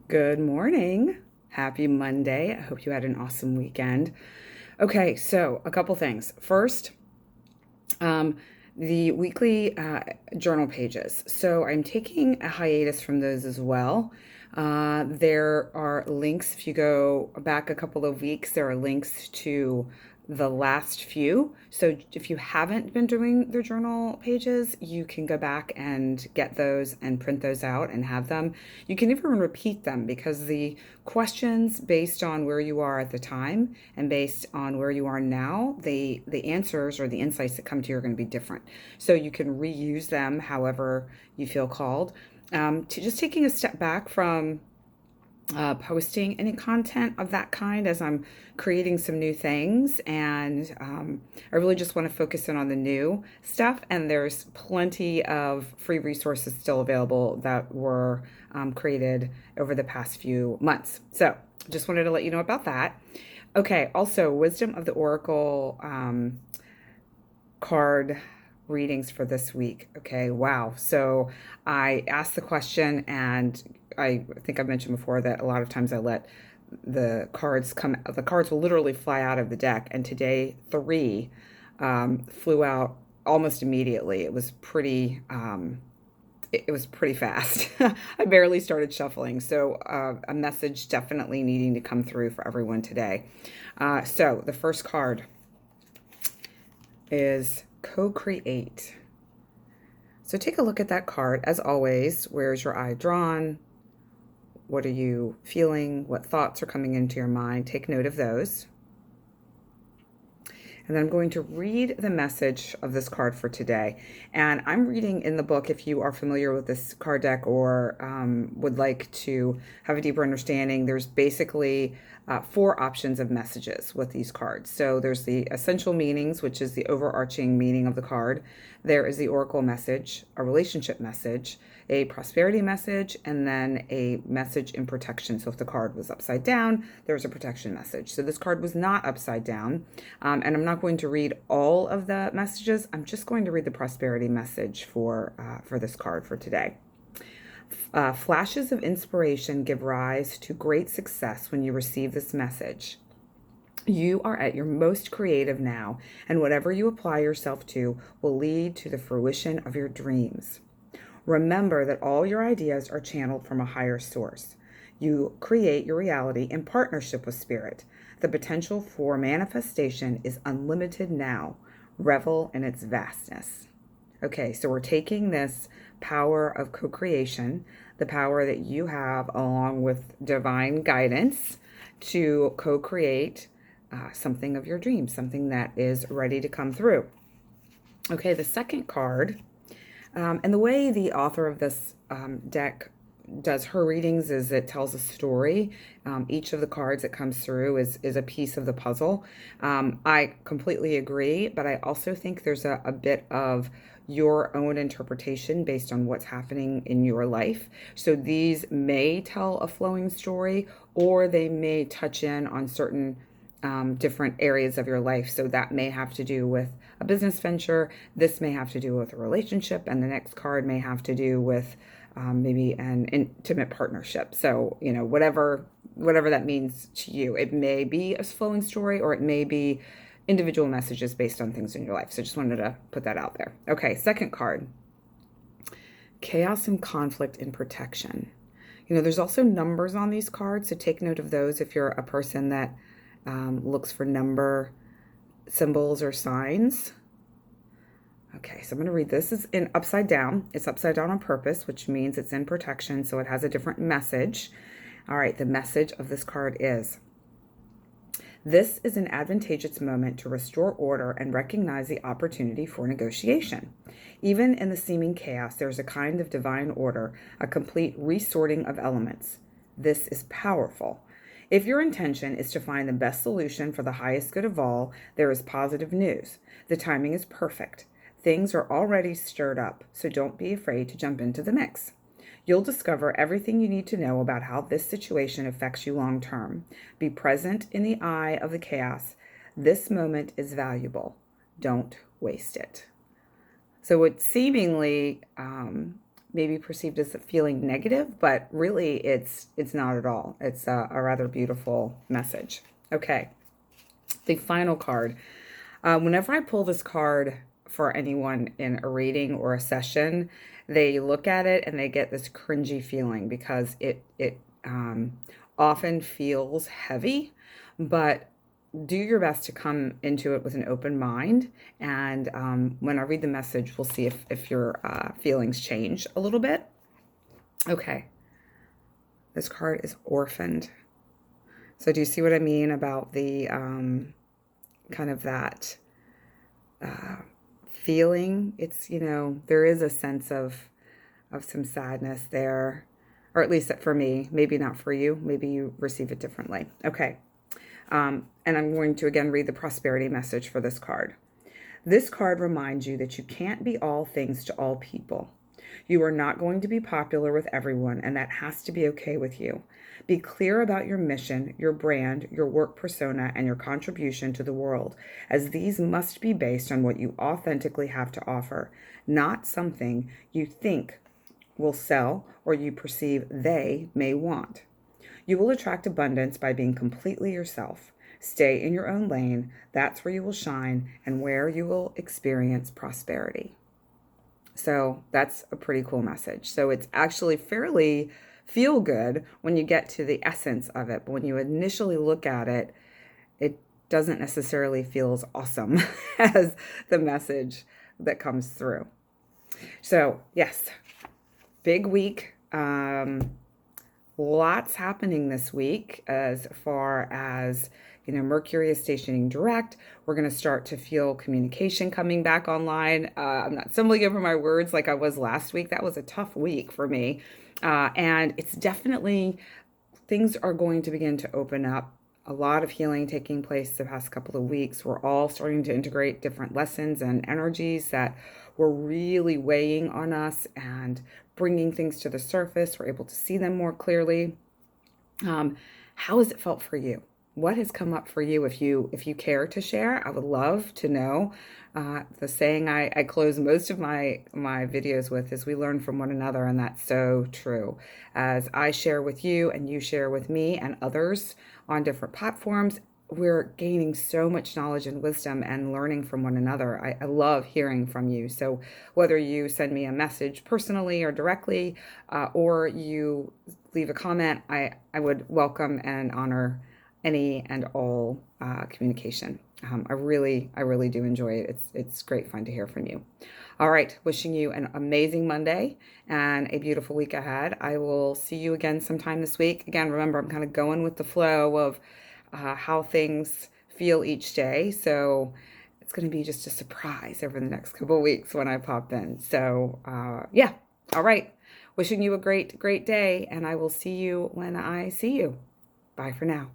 Good morning. Happy Monday. I hope you had an awesome weekend. Okay, so a couple things. First, um, the weekly journal pages. So I'm taking a hiatus from those as well. There are links, if you go back a couple of weeks, there are links to the last few. So if you haven't been doing the journal pages, you can go back and get those and print those out and have them. You can even repeat them because the questions based on where you are at the time and based on where you are now, the answers or the insights that come to you are going to be different. So you can reuse them however you feel called. To just taking a step back from posting any content of that kind as I'm creating some new things. And I really just want to focus in on the new stuff. And there's plenty of free resources still available that were created over the past few months. So just wanted to let you know about that. Okay, also, Wisdom of the Oracle card readings for this week. Okay, wow. So I asked the question, and I think I've mentioned before that a lot of times I let the cards will literally fly out of the deck. And today, three flew out almost immediately. It was pretty fast. I barely started shuffling. So a message definitely needing to come through for everyone today. So the first card is co-create. So take a look at that card. As always, where's your eye drawn? What are you feeling? What thoughts are coming into your mind? Take note of those. And then I'm going to read the message of this card for today. And I'm reading in the book, if you are familiar with this card deck or would like to have a deeper understanding, there's basically four options of messages with these cards. So there's the essential meanings, which is the overarching meaning of the card. There is the oracle message, a relationship message, a prosperity message, and then a message in protection. So if the card was upside down, there's a protection message. So this card was not upside down. And I'm not going to read all of the messages. I'm just going to read the prosperity message for this card for today. Flashes of inspiration give rise to great success when you receive this message. You are at your most creative now, and whatever you apply yourself to will lead to the fruition of your dreams. Remember that all your ideas are channeled from a higher source. You create your reality in partnership with Spirit. The potential for manifestation is unlimited now. Revel in its vastness. Okay, so we're taking this power of co-creation, the power that you have along with divine guidance to co-create something of your dreams, something that is ready to come through. Okay, the second card, and the way the author of this deck does her readings is it tells a story. Each of the cards that comes through is a piece of the puzzle. I completely agree, but I also think there's a bit of your own interpretation based on what's happening in your life. So these may tell a flowing story, or they may touch in on certain different areas of your life. So that may have to do with a business venture. This may have to do with a relationship, and the next card may have to do with maybe an intimate partnership. So, you know, whatever that means to you, it may be a flowing story, or it may be individual messages based on things in your life. So just wanted to put that out there. Okay, second card, chaos and conflict in protection. You know, there's also numbers on these cards, so take note of those if you're a person that looks for number symbols or signs. Okay, so I'm going to read this. Is in upside down. It's upside down on purpose, which means it's in protection, so it has a different message. All right, the message of this card is: this is an advantageous moment to restore order and recognize the opportunity for negotiation. Even in the seeming chaos, there's a kind of divine order, a complete resorting of elements. This is powerful. If your intention is to find the best solution for the highest good of all, there is positive news. The timing is perfect. Things are already stirred up, so don't be afraid to jump into the mix. You'll discover everything you need to know about how this situation affects you long term. Be present in the eye of the chaos. This moment is valuable. Don't waste it. So what seemingly maybe perceived as feeling negative, but really it's not at all. It's a rather beautiful message. Okay, the final card. Whenever I pull this card for anyone in a reading or a session, they look at it and they get this cringy feeling because it often feels heavy, but do your best to come into it with an open mind. And when I read the message, we'll see if your feelings change a little bit. Okay, this card is Orphaned. So do you see what I mean about the kind of that feeling? It's, there is a sense of some sadness there, or at least for me, maybe not for you. Maybe you receive it differently. Okay. And I'm going to again read the prosperity message for this card. This card reminds you that you can't be all things to all people. You are not going to be popular with everyone, and that has to be okay with you. Be clear about your mission, your brand, your work persona, and your contribution to the world, as these must be based on what you authentically have to offer, not something you think will sell or you perceive they may want. You will attract abundance by being completely yourself. Stay in your own lane. That's where you will shine and where you will experience prosperity. So that's a pretty cool message. So it's actually fairly feel good when you get to the essence of it. But when you initially look at it, it doesn't necessarily feel as awesome as the message that comes through. So yes, big week. Lots happening this week as far as, Mercury is stationing direct. We're going to start to feel communication coming back online. I'm not stumbling over my words like I was last week. That was a tough week for me. And it's definitely, things are going to begin to open up. A lot of healing taking place the past couple of weeks. We're all starting to integrate different lessons and energies that were really weighing on us and bringing things to the surface. We're able to see them more clearly. How has it felt for you? What has come up for you? If you care to share, I would love to know. The saying I close most of my videos with is we learn from one another, and that's so true. As I share with you and you share with me and others on different platforms, we're gaining so much knowledge and wisdom and learning from one another. I love hearing from you. So whether you send me a message personally or directly, or you leave a comment, I would welcome and honor any and all communication. I really do enjoy it. It's great fun to hear from you. All right, wishing you an amazing Monday and a beautiful week ahead. I will see you again sometime this week. Again, remember, I'm kind of going with the flow of how things feel each day. So it's going to be just a surprise over the next couple of weeks when I pop in. So yeah, all right. Wishing you a great day, and I will see you when I see you. Bye for now.